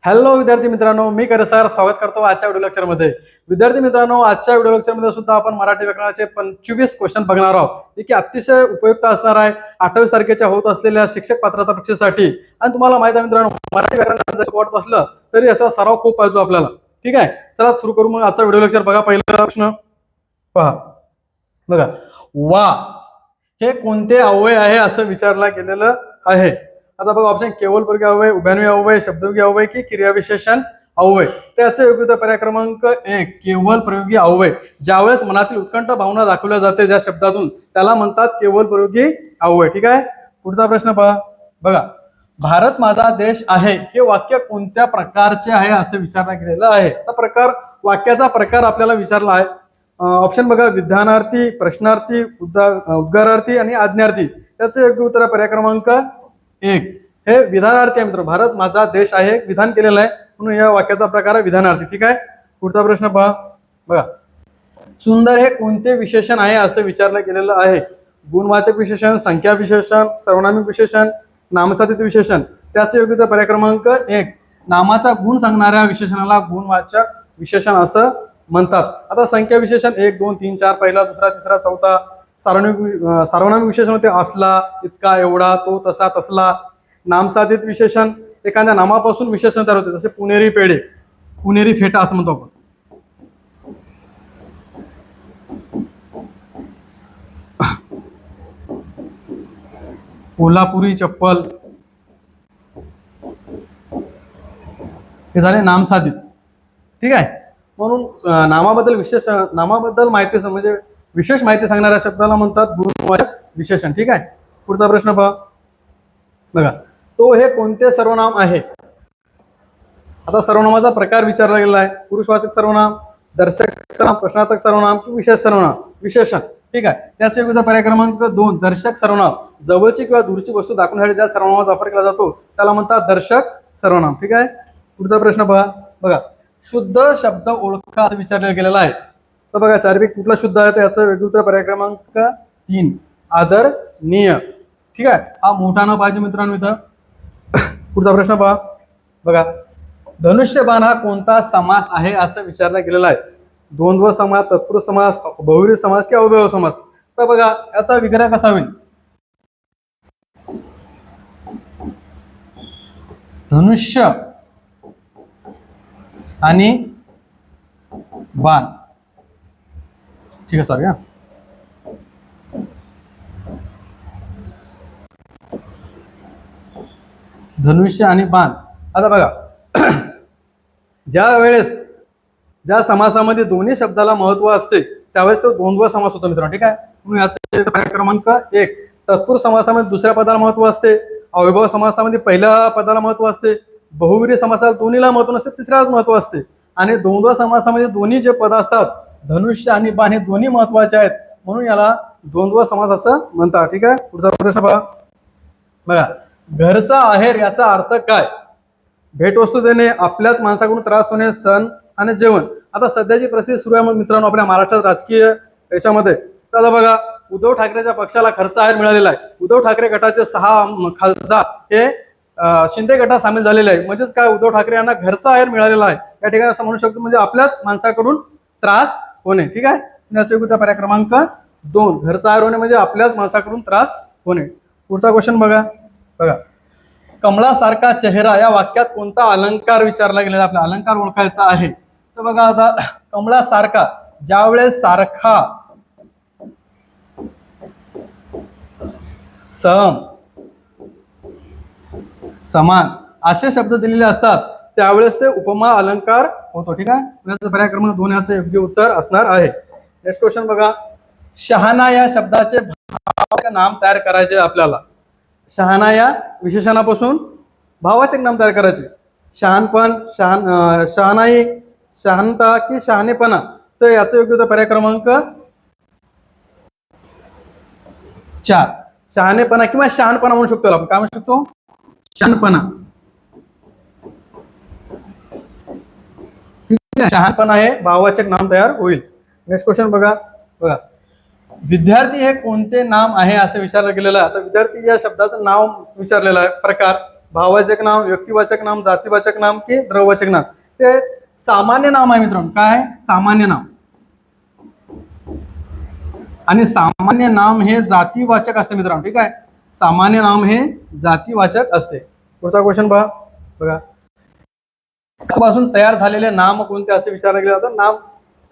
Hello विद्यार्थी मित्रांनो, मी करे सर स्वागत करतो आजच्या व्हिडिओ लेक्चरमध्ये. विद्यार्थी मित्रांनो, आजच्या व्हिडिओ लेक्चरमध्ये सुद्धा आपण मराठी व्याकरणाचे 25 क्वेश्चन बघणार आहोत, जे की अतिशय उपयुक्त असणार आहे 28 तारखेच्या होत असलेल्या शिक्षक पात्रता परीक्षेसाठी. आणि तुम्हाला माहिती आहे मित्रांनो, मराठी व्याकरण जर शिकवत असलं तरी असा सराव खूप पाहिजे आपल्याला. ठीक आहे, चला सुरू करू मग आजचा व्हिडिओ लेक्चर. बघा पहिला प्रश्न पहा. बघा, वा हे कोणते अव्यय आहे असं विचारला गेलेलं आहे. आता बघा ऑप्शन केवल प्रयोगी अव्यय, उभयन्वयी अव्यय, शब्दयोगी अव्यय की क्रियाविशेषण अव्यय. त्याचे योग्य पर्याय क्रमांक 1 केवल प्रयोगी अव्यय. ज्यावेळेस मनातील उत्कंठ भावना दाखवल्या जाते ज्या शब्दातून त्याला म्हणतात केवल प्रयोगी अव्यय. ठीक आहे, पुढचा प्रश्न पहा. बघा, भारत माझा देश आहे हे वाक्य कोणत्या प्रकारचे आहे असं विचारलं गेलेलं आहे. आता प्रकार, वाक्याचा प्रकार आपल्याला विचारला आहे. ऑप्शन बघा, विधानार्थी, प्रश्नार्थी, उद्गारार्थी आणि आज्ञार्थी. त्याचे योग्य उत्तर पर्याय क्रमांक 1 हे विधानार्थी आहे मित्र. भारत माझा देश आहे विधान केलेलं आहे म्हणून या वाक्याचा प्रकार आहे विधानार्थी. ठीक आहे, पुढचा प्रश्न पहा. बघा, सुंदर हे कोणते विशेषण आहे असं विचारलं गेलेलं आहे. गुणवाचक विशेषण, संख्या विशेषण, सर्वनामिक विशेषण, नामसाधित विशेषण. त्याचे योग्य उत्तर पर्याय क्रमांक 1 नामाचा गुण सांगणाऱ्या विशेषणाला गुणवाचक विशेषण असं म्हणतात. आता संख्या विशेषण 1 2 3 4 पहिला, दुसरा, तिसरा, चौथा. सार्वनामिक विशेषण होते असला, इतका, एवढा, तो, तसा, तसला. नामसाधित विशेषण एखाद्या नामापासून विशेषण तयार होते, जसे पुणेरी पेढे, पुणेरी फेटा असं म्हणतो आपण. कोल्हापुरी चप्पल हे झाले नामसाधित. ठीक आहे, म्हणून नामाबद्दल माहिती म्हणजे विशेष माहिती सांगणाऱ्या शब्दाला म्हणतात गुणवाचक विशेषण. ठीक आहे, पुढचा प्रश्न पहा. बघा, तो हे कोणते सर्वनाम आहे. आता सर्वनामाचा प्रकार विचारला गेला आहे. पुरुषवाचक सर्वनाम, दर्शक सर्वनाम, प्रश्नार्थक सर्वनाम की विशेष सर्वनाम, विशेषण. ठीक आहे, त्याचे योग्य पर्याय क्रमांक 2 दर्शक सर्वनाम. जवळची किंवा दूरची वस्तू दाखवण्यासाठी ज्या सर्वनामाचा वापर केला जातो त्याला म्हणतात दर्शक सर्वनाम. ठीक आहे, पुढचा प्रश्न पहा. बघा, शुद्ध शब्द ओळखा असं विचारलं गेलेलं आहे. तर बघा, चारपैकी कुठला शुद्ध आहे तर याचं योग्य उत्तर पर्याय क्रमांक 3 आदरणीय. ठीक आहे, हा मोठा न पाहिजे मित्रांनो इथं. पुढचा प्रश्न पहा. बघा, धनुष्यबाण हा कोणता समास आहे असं विचारला गेलेला आहे. द्वंद्व समास, तत्पुरुष समास, बहुव्रीही समास की अव्यय समास. तर बघा, याचा विग्रह कसा होईल. धनुष्य आणि बाण. ठीक आहे, सॉरी हा. धनुष्य आणि बाण. आता बघा, ज्या समासामध्ये दोन्ही शब्दाला महत्व असते त्यावेळेस तो द्वंद्व समास होतो मित्रांनो. ठीक आहे, म्हणून याचा पर्याय क्रमांक 1 तत्पुरुष समासामध्ये दुसऱ्या पदाला महत्व असते, अविभाव समासामध्ये पहिल्या पदाला महत्व असते, बहुव्रीही समासाला दोन्हीला महत्व नसते, तिसऱ्यालाच महत्व असते. आणि द्वंद्व समासामध्ये दोन्ही जे पद असतात धनुष्य आणि बाण हे दोन्ही महत्वाचे आहेत म्हणून याला द्वंद्व समास असं म्हणतात. ठीक आहे, पुढचा प्रश्न पहा. बघा, घरचा आहेर याचा अर्थ काय. भेटवस्तू देणे, आपल्याच माणसाकडून त्रास होणे, सण आणि जेवण. आता सध्याची परिस्थिती सुरू आहे मित्रांनो आपल्या महाराष्ट्रात राजकीय याच्यामध्ये. तर बघा, उद्धव ठाकरेच्या पक्षाला घरचा आहेर मिळालेला आहे. उद्धव ठाकरे गटाचे 6 खासदार हे शिंदे गटात सामील झालेले आहे. म्हणजेच काय, उद्धव ठाकरे यांना घरचा आहेर मिळालेला आहे या ठिकाणी असं म्हणू शकतो. म्हणजे आपल्याच माणसाकडून त्रास होणे. ठीक आहे, याचा योग्य पर्याय क्रमांक 2 घरचा आहेर होणे म्हणजे आपल्याच माणसाकडून त्रास होणे. पुढचा क्वेश्चन बघा. बघा, कमळासारखा चेहरा या वाक्यात कोणता अलंकार विचारला गेलेला आपला अलंकार ओळखायचा आहे. तर बघा, आता कमळासारखा, ज्यावेळेस सारखा, सम, समान असे शब्द दिलेले असतात त्यावेळेस ते उपमा अलंकार होतो. ठीक आहे, याचा पर्याय क्रमांक 2 याचं योग्य उत्तर असणार आहे. नेक्स्ट क्वेश्चन बघा, शहाणा या शब्दाचे भावाचे नाम तयार करायचे आपल्याला. शहाणा या विशेषणापासून भावाचक नाम तयार करायचे. शहाणपण, शहाणाई, शहाणता की शहाणेपणा. तर याचं योग्य उत्तर पर्याय क्रमांक 4 शहाणेपणा किंवा शहाणपणा म्हणू शकतो आपण. काय म्हणू शकतो, शहाणपणा. शहाणपणा हे भाववाचक नाम तयार होईल. नेक्स्ट क्वेश्चन बघा. बघा, विद्यार्थी हे कोणते नाम आहे असं विचारलं गेलेलं आहे. आता विद्यार्थी या शब्दाचं नाव विचारलेलं आहे. प्रकार भाववाचक नाम, व्यक्तिवाचक नाम, जातीवाचक नाम की द्रववाचक नाम? ते सामान्य नाम आहे मित्रांनो. काय आहे? सामान्य नाम. आणि सामान्य नाम हे जातीवाचक असते मित्रांनो. ठीक आहे, सामान्य नाम हे जातीवाचक असते. पुढचा क्वेश्चन पहा बघा. पासून तयार झालेले नाम कोणते असे विचारले गेले जातात. नाम,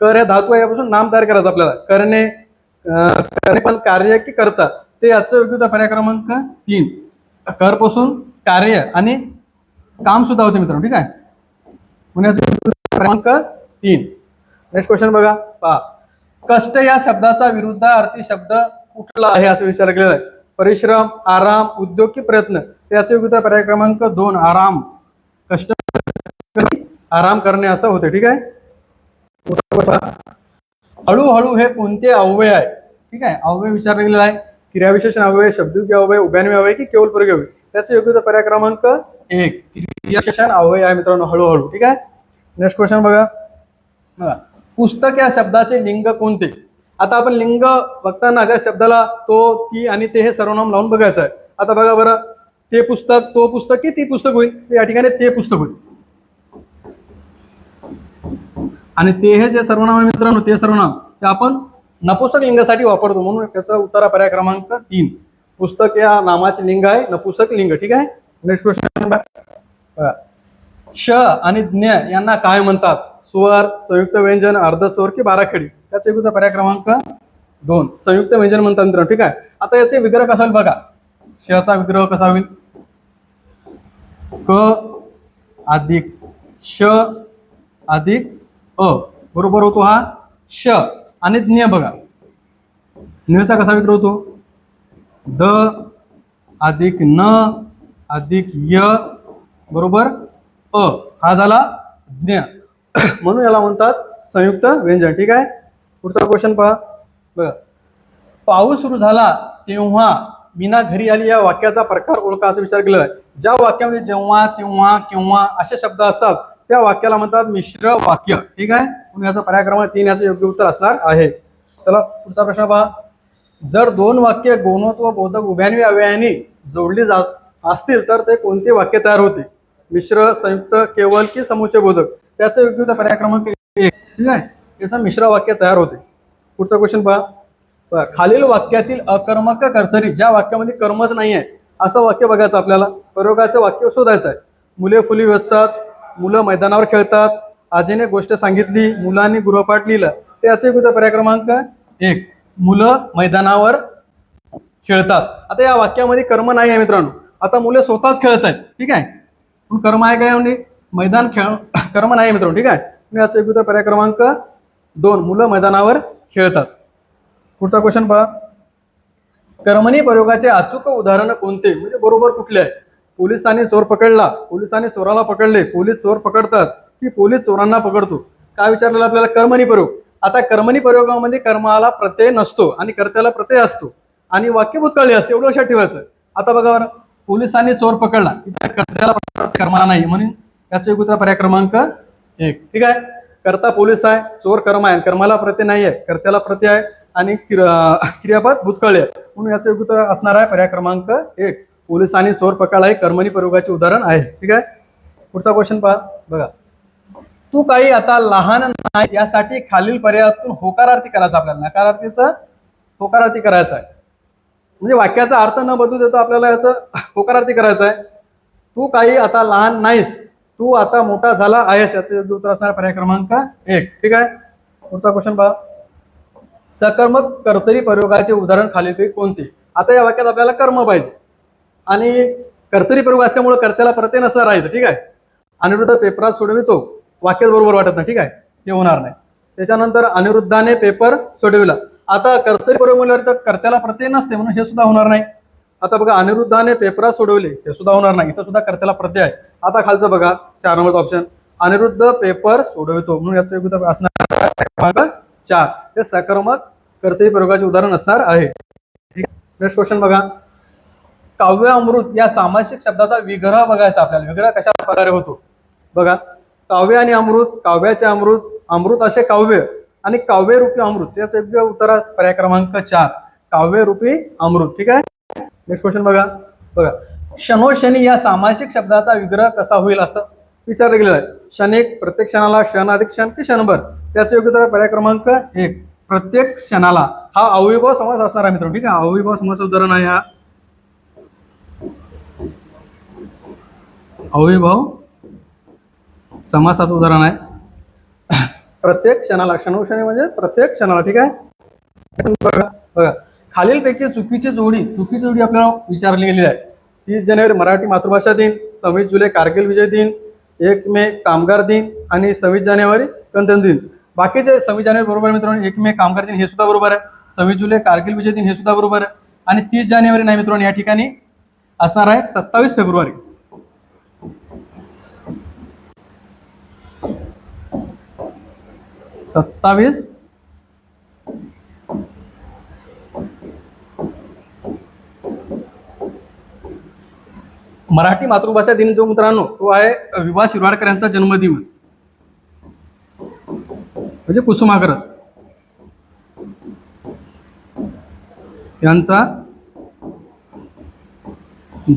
कर हे धातू आहे, यापासून नाम तयार करायचं आपल्याला. करणे, करणे पण कार्य की करता, ते याचं योग्य पर्याय क्रमांक 3. कर पासून कार्य आणि काम सुद्धा होते मित्रांनो. ठीक आहे, पुण्याचं क्रमांक 3. नेक्स्ट क्वेश्चन बघा पहा. कष्ट या शब्दाचा विरुद्धार्थी शब्द कुठला आहे असं विचारलं गेलेलं आहे. परिश्रम, आराम, उद्योग की प्रयत्न? त्याचे योग्य पर्याय क्रमांक 2 आराम. कष्ट, आराम करणे असं होते. ठीक आहे, हळूहळू हे कोणते अव्यय आहे? ठीक आहे, अव्यय विचारले गेलेला आहे. क्रियाविशेषण अव्यय, शब्दयोगी अव्यय, उभयान्वयी अव्यय की केवळ प्रयोगी अव्यय? त्याचे योग्य पर्याय क्रमांक 1 क्रियाविशेषण अव्यय आहे मित्रांनो, हळूहळू. ठीक आहे, नेक्स्ट क्वेश्चन बघा. पुस्तक या शब्दाचे लिंग कोणते? आता आपण लिंग बघताना त्या शब्दाला तो, ती आणि ते हे सर्वनाम लावून बघायचं आहे. आता बघा बरं, ते पुस्तक, तो पुस्तक की ती पुस्तक होईल? या ठिकाणी ते पुस्तक होईल. आणि ते हे जे सर्वनाम आहे मित्रांनो, ते सर्वनाम ते आपण नपुंसक लिंगासाठी वापरतो, म्हणून त्याचा उत्तर पर्याय क्रमांक 3. पुस्तक या नामाचे लिंग आहे नपुंसक लिंग. ठीक आहे, नेक्स्ट क्वेश्चन बघा. श आणि ज्ञ यांना काय म्हणतात? स्वर, संयुक्त व्यंजन, अर्धस्वर की बाराखडी? त्याचा योग्य पर्याय क्रमांक 2 संयुक्त व्यंजन म्हणतात मित्रांनो. ठीक आहे, आता याचे विग्रह कसा होईल बघा. शचा विग्रह कसा होईल? क अधिक श अधिक अ बरोबर होतो हा श. आणि ज्ञ बघा, ज्ञचा कसा विग्रह होतो? द अधिक न अधिक य बरोबर अ, हा झाला ज्ञ. म्हणून याला म्हणतात संयुक्त व्यंजन. ठीक आहे, पुढचा क्वेश्चन पहा बघा. पाऊस सुरू झाला तेव्हा मीना घरी आली या वाक्याचा प्रकार ओळखा असं विचार केलेला आहे. ज्या वाक्यामध्ये जेव्हा, तेव्हा, केव्हा असे शब्द असतात त्या वाक्याला म्हणतात मिश्र वाक्य. ठीक आहे, म्हणून याचा पर्याय क्रमांक 3 याचं योग्य उत्तर असणार आहे. चला पुढचा प्रश्न पहा. जर 2 वाक्य गौणत्व बोधक उभयान्वयी अव्ययाने जोडली जात असतील तर ते कोणते वाक्य तयार होते? मिश्र, संयुक्त, केवल की समुच्चय बोधक? त्याचं योग्य उत्तर पर्याय क्रमांक 1. ठीक आहे, याचं मिश्र वाक्य तयार होते. पुढचा क्वेश्चन पहा. खालील वाक्यातील अकर्मक कर्तरी, ज्या वाक्यामध्ये कर्मच नाही आहे असं वाक्य बघायचं आपल्याला. प्रयोगाचं वाक्य शोधायचं आहे. मुले फुली वेचतात, मुलं मैदानावर खेळतात, आजीने गोष्ट सांगितली, मुलांनी गृहपाठ लिहिलं. त्याचे योग्य पर्याय क्रमांक 1 मुलं मैदानावर खेळतात. आता या वाक्यामध्ये कर्म नाही आहे मित्रांनो. आता मुले स्वतःच खेळत आहेत. ठीक आहे, पण कर्म आहे काय? म्हणजे मैदान खेळ कर्म नाही मित्रांनो. ठीक आहे, याचा योग्य पर्याय क्रमांक 2 मुलं मैदानावर खेळतात. पुढचा क्वेश्चन पहा. कर्मणी प्रयोगाचे अचूक उदाहरण कोणते? म्हणजे बरोबर कुठले आहे? पोलिसांनी चोर पकडला, पोलिसांनी चोराला पकडले, पोलीस चोर पकडतात की पोलीस चोरांना पकडतो? काय विचारलेलं आपल्याला? कर्मणी प्रयोग. आता कर्मणी प्रयोगामध्ये कर्माला प्रत्यय नसतो आणि कर्त्याला प्रत्यय असतो आणि वाक्य भूतकाळी असते, एवढं लक्षात ठेवायचं. आता बघा बरं, पोलिसांनी चोर पकडला, कर्त्याला कर्माला नाही, म्हणून याचा योग्य पर्याय क्रमांक 1. ठीक आहे, कर्ता पोलीस आहे, चोर कर्म आहे, कर्माला प्रत्यय नाही आहे, कर्त्याला प्रत्यय आहे आणि क्रियापद भूतकाळी आहे, म्हणून याचं योग्य उत्तर असणार आहे पर्याय क्रमांक 1. पोलिसांनी चोर पकडला हे कर्मणी प्रयोगाचे उदाहरण आहे. ठीक आहे, पुढचा क्वेश्चन पहा बघा. तू काही आता लहान नाही यासाठी खालील पर्यायातून होकारार्थी करायचा आपल्याला. नकारार्थीचं होकारार्थी करायचं आहे, म्हणजे वाक्याचा अर्थ न बदलू देता आपल्याला याचं होकारार्थी करायचं आहे. तू काही आता लहान नाहीस, तू आता मोठा झाला आहेस, याचं योग्य उत्तर असणार पर्याय क्रमांक 1. ठीक आहे, पुढचा क्वेश्चन पहा. सकर्मक कर्तरी प्रयोगाचे उदाहरण खालीलपैकी कोणते? आता या वाक्यात आपल्याला कर्म पाहिजे आणि कर्तरी प्रयोग असल्यामुळे कर्त्याला प्रत्यय नसणार आहे. ठीक आहे, अनिरुद्ध पेपरात सोडवितो, वाक्यात बरोबर वाटत नाही. ठीक आहे, ते होणार नाही. त्याच्यानंतर अनिरुद्धाने पेपर सोडविला. आता कर्तरी प्रयोग म्हणल्यावर तर कर्त्याला प्रत्यय नसते, म्हणून हे सुद्धा होणार नाही. आता बघा, अनिरुद्धाने पेपरात सोडवले, हे सुद्धा होणार नाही, इथं सुद्धा कर्त्याला प्रत्यय आहे. आता खालचं बघा 4 नंबरचा ऑप्शन, अनिरुद्ध पेपर सोडवितो, म्हणून याचं योग्य असणार 4. हे सकर्मक कर्तरी प्रयोगाचे उदाहरण असणार आहे. नेक्स्ट क्वेश्चन बघा. काव्य अमृत या सामासिक शब्दाचा विग्रह बघायचा आपल्याला. विग्रह कशा प्रकारे होतो बघा. काव्य आणि अमृत, काव्याचे अमृत, अमृत असे काव्य आणि काव्य रूपी अमृत, त्याचं योग्य उत्तर पर्याय क्रमांक 4 काव्य रूपी अमृत. ठीक आहे, नेक्स्ट क्वेश्चन बघा. क्षणोक्षणी या सामासिक शब्दाचा विग्रह कसा होईल असं विचारलं गेलेलं आहे. क्षणिक, प्रत्येक क्षणाला, क्षण अधिक क्षण की क्षणभर. त्याचं योग्य उत्तर पर्याय क्रमांक 1, प्रत्येक क्षणाला. हा अविभाव समास असणार आहे मित्रांनो. ठीक आहे, अविभाव समास उदाहरण आहे हा. अविभाव समासाचं उदाहरण आहे. प्रत्येक क्षणाला, क्षणोक्षणी म्हणजे प्रत्येक क्षणाला. ठीक आहे, बघा खालीलपैकी चुकीची जोडी आपल्याला विचारली गेली आहे. 30 जानेवारी मराठी मातृभाषा दिन, 26 जुलै कारगिल विजय दिन, 1 मे कामगार दिन आणि 26 जानेवारी गणतंत्र दिन. बाकीचे 26 जानेवारी बरोबर आहे मित्रांनो, 1 मे कामगार दिन हे सुद्धा बरोबर आहे, 26 जुलै कारगिल विजय दिन हे सुद्धा बरोबर आहे आणि 30 जानेवारी नाही मित्रांनो, या ठिकाणी असणार आहे 27 फेब्रुवारी. मराठी मातृभाषा दिन जो मित्रांनो तो आहे विभा शिरवाडकर यांचा जन्मदिन, म्हणजे कुसुमाग्रज यांचा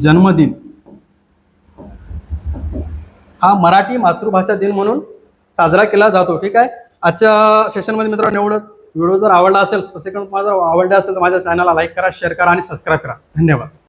जन्मदिन हा मराठी मातृभाषा दिन म्हणून साजरा केला जातो. ठीक आहे, आजच्या सेशनमध्ये मित्रांनो एवढंच. व्हिडिओ जर आवडला असेल, स्पेसिफिक तुम्हाला जर आवडला असेल तर माझ्या चॅनलला लाईक करा, शेअर करा आणि सबस्क्राईब करा. धन्यवाद.